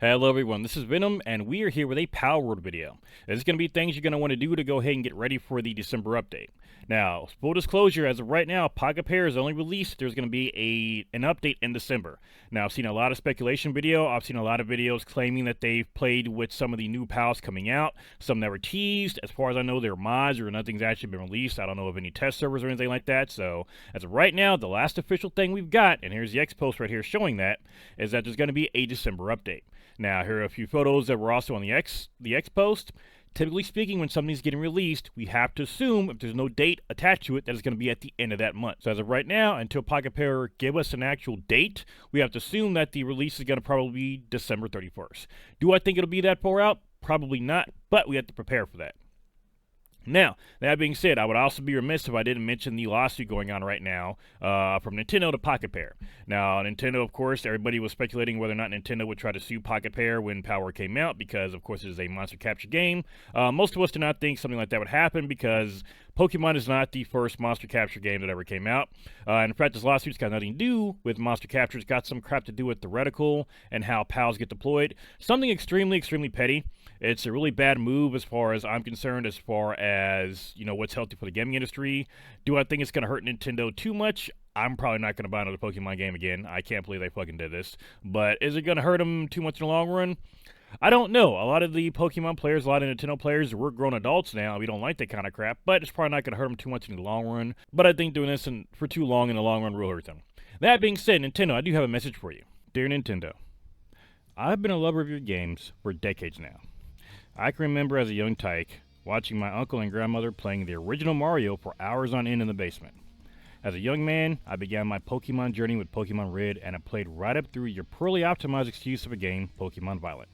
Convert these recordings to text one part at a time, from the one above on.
Hello everyone, this is Venom, and we are here with a Palworld video. This is going to be things you're going to want to do to go ahead and get ready for the December update. Now, full disclosure, as of right now, Pocket Pair is only released. There's going to be an update in December. Now, I've seen a lot of speculation video. I've seen a lot of videos claiming that they've played with some of the new pals coming out. Some that were teased. As far as I know, they're mods or nothing's actually been released. I don't know of any test servers or anything like that. So, as of right now, the last official thing we've got, and here's the X post right here showing that, is that there's going to be a December update. Now, here are a few photos that were also on the X post. Typically speaking, when something's getting released, we have to assume, if there's no date attached to it, that it's going to be at the end of that month. So as of right now, until Pocket Pair give us an actual date, we have to assume that the release is going to probably be December 31st. Do I think it'll be that far out? Probably not, but we have to prepare for that. Now, that being said, I would also be remiss if I didn't mention the lawsuit going on right now from Nintendo to Pocket Pair. Now, Nintendo, of course, everybody was speculating whether or not Nintendo would try to sue Pocket Pair when Palworld came out because, of course, it is a monster capture game. Most of us do not think something like that would happen because Pokemon is not the first monster capture game that ever came out. And in fact, this lawsuit's got nothing to do with monster capture. It's got some crap to do with the reticle and how pals get deployed. Something extremely, extremely petty. It's a really bad move as far as I'm concerned, as far as, you know, what's healthy for the gaming industry. Do I think it's going to hurt Nintendo too much? I'm probably not going to buy another Pokemon game again. I can't believe they fucking did this. But is it going to hurt them too much in the long run? I don't know. A lot of the Pokemon players, a lot of Nintendo players, we're grown adults now. We don't like that kind of crap, but it's probably not going to hurt them too much in the long run. But I think doing this for too long in the long run will hurt them. That being said, Nintendo, I do have a message for you. Dear Nintendo, I've been a lover of your games for decades now. I can remember as a young tyke watching my uncle and grandmother playing the original Mario for hours on end in the basement. As a young man, I began my Pokemon journey with Pokemon Red, and I played right up through your poorly optimized excuse of a game, Pokemon Violet.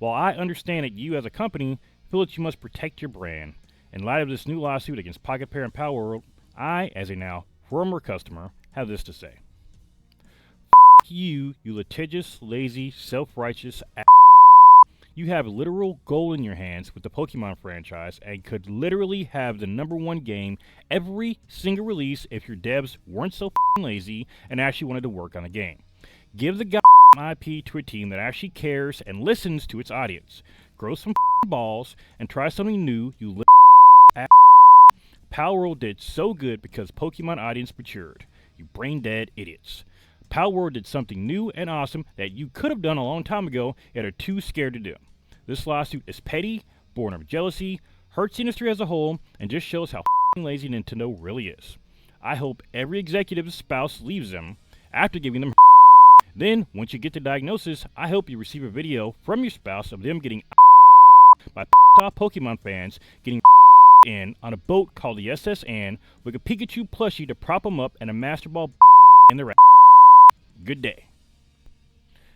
While I understand that you as a company feel that you must protect your brand, in light of this new lawsuit against Pocket Pair and Palworld, I, as a now former customer, have this to say. F*** you litigious, lazy, self-righteous ass. You have literal gold in your hands with the Pokemon franchise and could literally have the #1 game every single release if your devs weren't so lazy and actually wanted to work on the game. Give the IP to a team that actually cares and listens to its audience. Grow some balls and try something new, you little ass. Palworld did so good because Pokemon audience matured. You brain dead idiots. Palworld did something new and awesome that you could have done a long time ago yet are too scared to do. This lawsuit is petty, born of jealousy, hurts the industry as a whole, and just shows how lazy Nintendo really is. I hope every executive's spouse leaves them after giving them. Then, once you get the diagnosis, I hope you receive a video from your spouse of them getting by top Pokemon fans getting in on a boat called the SS Anne with a Pikachu plushie to prop them up and a Master Ball in their ass. Good day.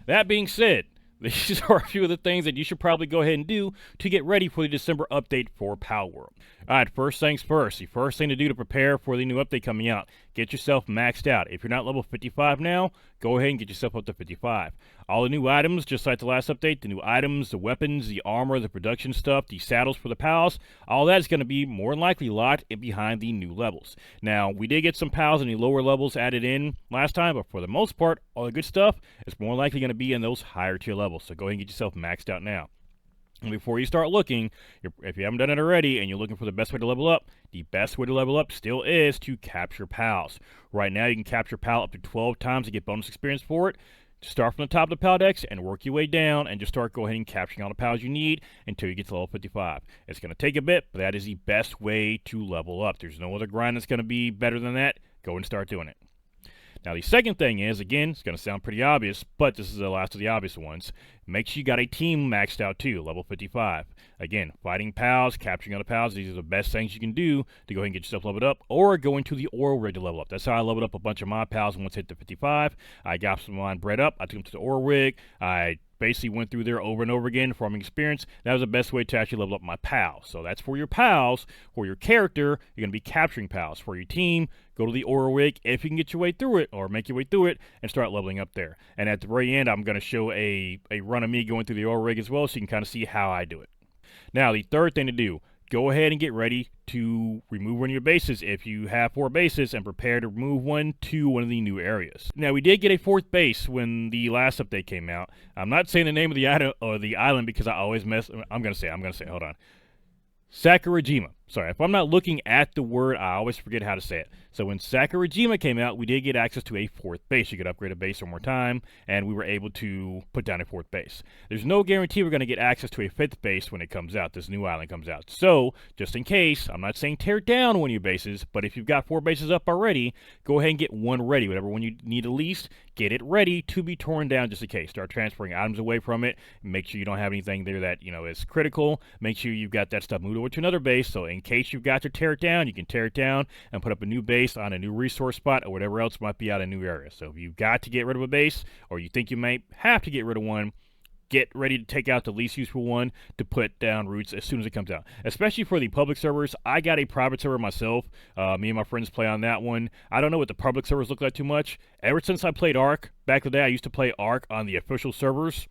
That being said, these are a few of the things that you should probably go ahead and do to get ready for the December update for Palworld. Alright, first things first. The first thing to do to prepare for the new update coming out, get yourself maxed out. If you're not level 55 now, go ahead and get yourself up to 55. All the new items, just like the last update, the new items, the weapons, the armor, the production stuff, the saddles for the pals, all that is going to be more than likely locked in behind the new levels. Now, we did get some pals in the lower levels added in last time, but for the most part, all the good stuff is more likely going to be in those higher tier levels. So go ahead and get yourself maxed out now. And before you start looking, if you haven't done it already and you're looking for the best way to level up, the best way to level up still is to capture pals. Right now, you can capture pal up to 12 times to get bonus experience for it. Start from the top of the pal decks and work your way down and just start go ahead and capturing all the pals you need until you get to level 55. It's going to take a bit, but that is the best way to level up. There's no other grind that's going to be better than that. Go and start doing it. Now, the second thing is, again, it's going to sound pretty obvious, but this is the last of the obvious ones. Make sure you got a team maxed out too, level 55. Again, fighting pals, capturing other pals, these are the best things you can do to go ahead and get yourself leveled up, or go into the Oral Rig to level up. That's how I leveled up a bunch of my pals once I hit the 55. I got some of mine bred up, I took them to the Oral Rig, I basically went through there over and over again, farming experience. That was the best way to actually level up my pals. So that's for your pals. For your character, you're going to be capturing pals. For your team, go to the Oral Rig if you can get your way through it, or make your way through it, and start leveling up there. And at the very end, I'm going to show a run of me going through the Oral Rig as well, so you can kind of see how I do it. Now, the third thing to do, go ahead and get ready to remove one of your bases if you have 4 bases, and prepare to remove one to one of the new areas. Now, we did get a 4th base when the last update came out. I'm not saying the name of the island because I always mess. I'm gonna say. Hold on. Sakurajima. Sorry, if I'm not looking at the word, I always forget how to say it. So when Sakurajima came out, we did get access to a 4th base. You could upgrade a base one more time, and we were able to put down a 4th base. There's no guarantee we're going to get access to a 5th base when it comes out, this new island comes out. So, just in case, I'm not saying tear down one of your bases, but if you've got 4 bases up already, go ahead and get one ready. Whatever one you need at least, get it ready to be torn down just in case. Start transferring items away from it. Make sure you don't have anything there that, is critical. Make sure you've got that stuff moved over to another base, so in case you've got to tear it down, you can tear it down and put up a new base on a new resource spot or whatever else might be out in a new area. So if you've got to get rid of a base, or you think you might have to get rid of one, get ready to take out the least useful one to put down roots as soon as it comes out. Especially for the public servers. I got a private server myself. Me and my friends play on that one. I don't know what the public servers look like too much. Ever since I played Ark, back in the day, I used to play Ark on the official servers.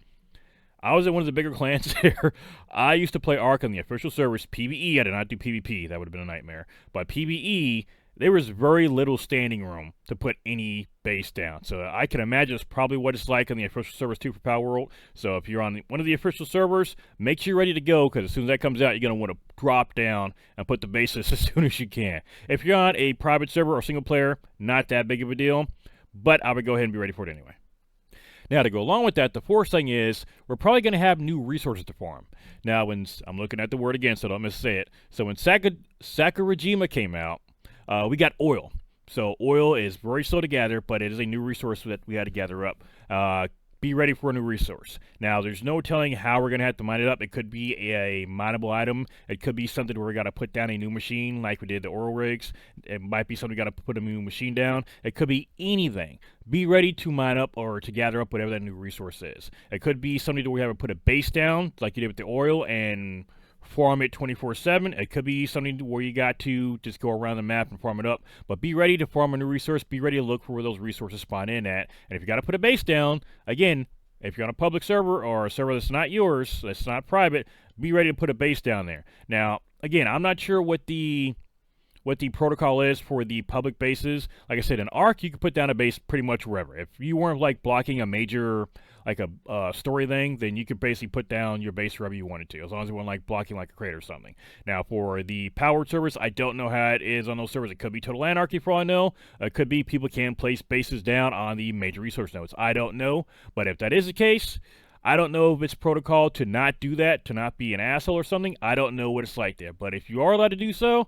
I was in one of the bigger clans there. I used to play Ark on the official servers. PvE, I did not do PvP. That would have been a nightmare. But PvE, there was very little standing room to put any base down. So I can imagine it's probably what it's like on the official servers too for Palworld. So if you're on one of the official servers, make sure you're ready to go, because as soon as that comes out, you're going to want to drop down and put the bases as soon as you can. If you're on a private server or single player, not that big of a deal. But I would go ahead and be ready for it anyway. Now, to go along with that, the 4th thing is we're probably going to have new resources to farm. Now, when I'm looking at the word again, so don't missay it. So when Sakurajima came out, we got oil. So oil is very slow to gather, but it is a new resource that we had to gather up. Be ready for a new resource. Now, there's no telling how we're going to have to mine it up. It could be a mineable item. It could be something where we got to put down a new machine like we did the oil rigs. It might be something we got to put a new machine down. It could be anything. Be ready to mine up or to gather up whatever that new resource is. It could be something where we have to put a base down like you did with the oil and farm it 24/7. It could be something where you got to just go around the map and farm it up. But be ready to farm a new resource. Be ready to look for where those resources spawn in at. And if you got to put a base down, again, if you're on a public server or a server that's not yours, that's not private, be ready to put a base down there. Now, again, I'm not sure what the protocol is for the public bases. Like I said, in Ark, you could put down a base pretty much wherever. If you weren't like blocking a major, like a story thing, then you could basically put down your base wherever you wanted to, as long as it wasn't like blocking like a crate or something. Now, for the Palworld servers, I don't know how it is on those servers. It could be total anarchy for all I know. It could be people can place bases down on the major resource nodes. I don't know, but if that is the case, I don't know if it's protocol to not do that, to not be an asshole or something. I don't know what it's like there, but if you are allowed to do so,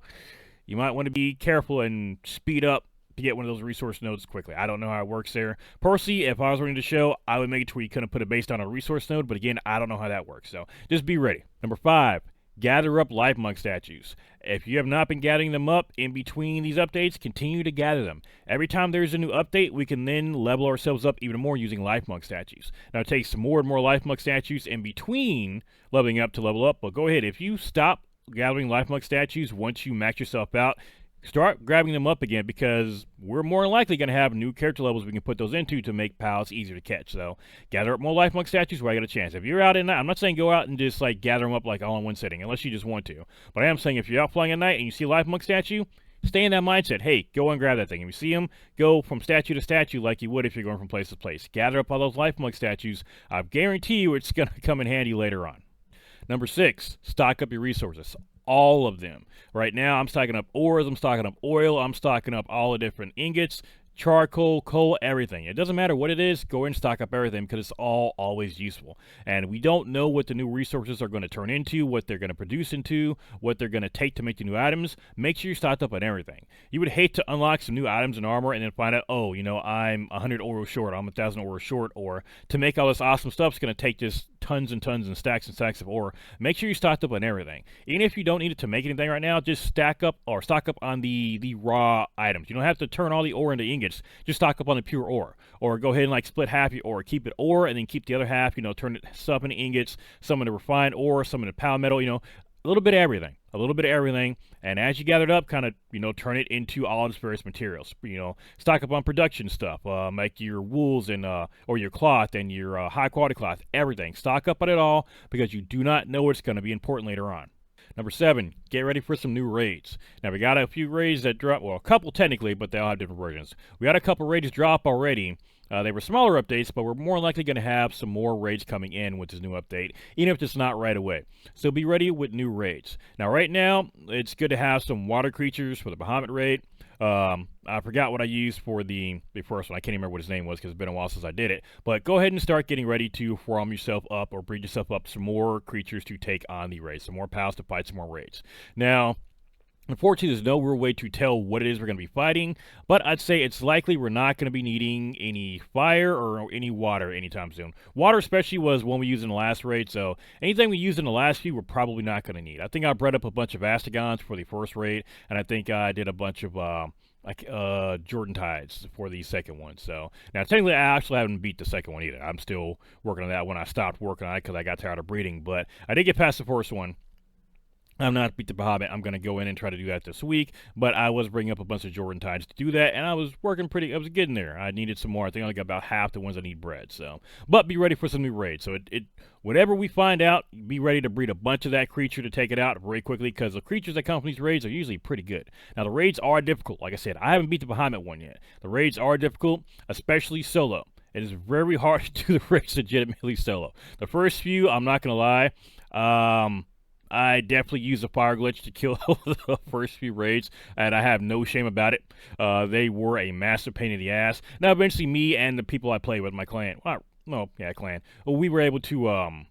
you might want to be careful and speed up to get one of those resource nodes quickly. I don't know how it works there. Personally, if I was running the show, I would make it to where you couldn't put a base down on a resource node, but again, I don't know how that works, so just be ready. Number 5, gather up life mug statues. If you have not been gathering them up in between these updates, continue to gather them. Every time there's a new update, we can then level ourselves up even more using life mug statues. Now, it takes more and more life mug statues in between leveling up to level up, but go ahead. If you stop gathering life mug statues once you max yourself out, start grabbing them up again, because we're more than likely going to have new character levels we can put those into to make pals easier to catch. So gather up more life mug statues where I get a chance. If you're out at night, I'm not saying go out and just like gather them up like all in one sitting, unless you just want to. But I am saying if you're out flying at night and you see a life mug statue, stay in that mindset. Hey, go and grab that thing. If you see them, go from statue to statue like you would if you're going from place to place. Gather up all those life mug statues. I guarantee you it's going to come in handy later on. Number 6, stock up your resources. All of them. Right now, I'm stocking up ores, I'm stocking up oil, I'm stocking up all the different ingots, charcoal, coal, everything. It doesn't matter what it is, go and stock up everything, because it's all always useful. And we don't know what the new resources are going to turn into, what they're going to produce into, what they're going to take to make the new items. Make sure you're stocked up on everything. You would hate to unlock some new items and armor and then find out, oh, I'm 100 ore short, I'm 1,000 ore short, or to make all this awesome stuff, it's going to take just tons and tons and stacks of ore. Make sure you're stocked up on everything. Even if you don't need it to make anything right now, just stack up or stock up on the raw items. You don't have to turn all the ore into ingots. Just stock up on the pure ore, or go ahead and like split half your ore, keep it ore, and then keep the other half, turn it some into ingots, some into refined ore, some into power metal, a little bit of everything, and as you gather it up, kind of, turn it into all its various materials. Stock up on production stuff, like your wools and, or your cloth and your high quality cloth, everything. Stock up on it all, because you do not know what's going to be important later on. Number 7, get ready for some new raids. Now, we got a few raids that drop, well, a couple technically, but they all have different versions. We got a couple raids drop already. They were smaller updates, but we're more likely going to have some more raids coming in with this new update, even if it's not right away. So be ready with new raids. Now, right now, it's good to have some water creatures for the Bahamut raid. I forgot what I used for the first one. I can't even remember what his name was because it's been a while since I did it. But go ahead and start getting ready to farm yourself up or breed yourself up some more creatures to take on the raids, some more pals to fight some more raids. Now, unfortunately, there's no real way to tell what it is we're going to be fighting, but I'd say it's likely we're not going to be needing any fire or any water anytime soon. Water especially was one we used in the last raid, so anything we used in the last few we're probably not going to need. I think I bred up a bunch of Astigons for the first raid, and I think I did a bunch of Jordan Tides for the second one. So now technically I actually haven't beat the second one either. I'm still working on that when I stopped working on it because I got tired of breeding, but I did get past the first one. I'm not beat the Bahamut. I'm going to go in and try to do that this week, but I was bringing up a bunch of Jordan Tides to do that, and I was working I was getting there. I needed some more. I think I only got about half the ones I need bred, so. But be ready for some new raids. So whatever we find out, be ready to breed a bunch of that creature to take it out very quickly, because the creatures that come from these raids are usually pretty good. Now, the raids are difficult. Like I said, I haven't beat the Bahamut one yet. The raids are difficult, especially solo. It is very hard to do the raids legitimately solo. The first few, I'm not going to lie, I definitely used a fire glitch to kill the first few raids, and I have no shame about it. They were a massive pain in the ass. Now, eventually, me and the people I play with, my clan, clan, we were able to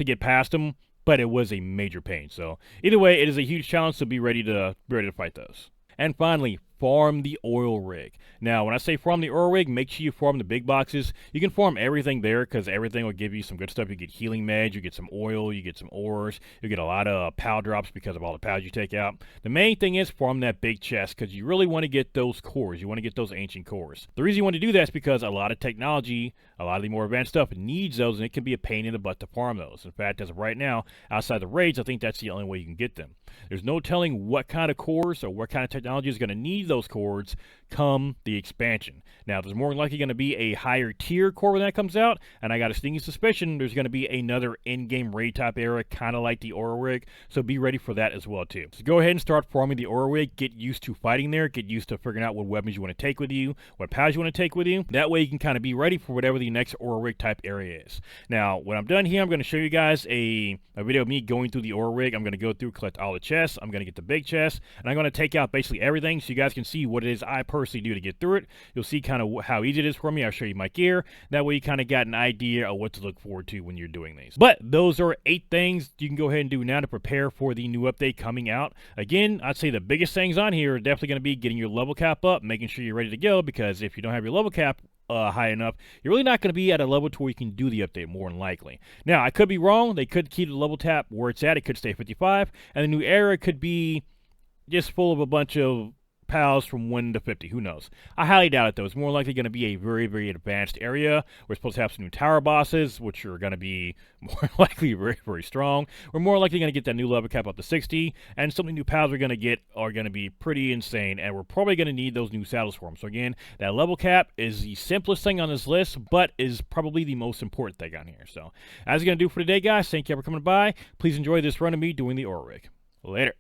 get past them, but it was a major pain. So, either way, it is a huge challenge, so be ready to fight those. And finally, farm the oil rig. Now, when I say farm the oil rig, make sure you farm the big boxes. You can farm everything there because everything will give you some good stuff. You get healing meds, you get some oil, you get some ores, you get a lot of PAL drops because of all the PALs you take out. The main thing is farm that big chest because you really want to get those cores. You want to get those ancient cores. The reason you want to do that is because a lot of technology, a lot of the more advanced stuff needs those, and it can be a pain in the butt to farm those. In fact, as of right now, outside the raids, I think that's the only way you can get them. There's no telling what kind of cores or what kind of technology is going to need those cores come the expansion. Now, there's more likely going to be a higher tier core when that comes out, and I got a sneaky suspicion there's going to be another in-game raid type era, kind of like the oil rig, so be ready for that as well too. So go ahead and start farming the oil rig, get used to fighting there, get used to figuring out what weapons you want to take with you, what pals you want to take with you. That way you can kind of be ready for whatever the next oil rig type area is. Now, when I'm done here, I'm going to show you guys a video of me going through the oil rig. I'm going to go through, collect all the chests, I'm going to get the big chest, and I'm going to take out basically everything so you guys can see what it is I personally do to get through it. You'll see kind of how easy it is for me. I'll show you my gear. That way you kind of got an idea of what to look forward to when you're doing these. But those are 8 things you can go ahead and do now to prepare for the new update coming out. Again, I'd say the biggest things on here are definitely going to be getting your level cap up, making sure you're ready to go, because if you don't have your level cap high enough, you're really not going to be at a level to where you can do the update, more than likely. Now, I could be wrong. They could keep the level cap where it's at. It could stay 55, and the new era could be just full of a bunch of pals from 1 to 50. Who knows? I highly doubt it, though. It's more likely going to be a very, very advanced area. We're supposed to have some new tower bosses, which are going to be more likely very, very strong. We're more likely going to get that new level cap up to 60, and some of the new pals we're going to get are going to be pretty insane, and we're probably going to need those new saddles for them. So again, that level cap is the simplest thing on this list, but is probably the most important thing on here. So that's going to do for today, guys. Thank you for coming by. Please enjoy this run of me doing the oil rig. Later.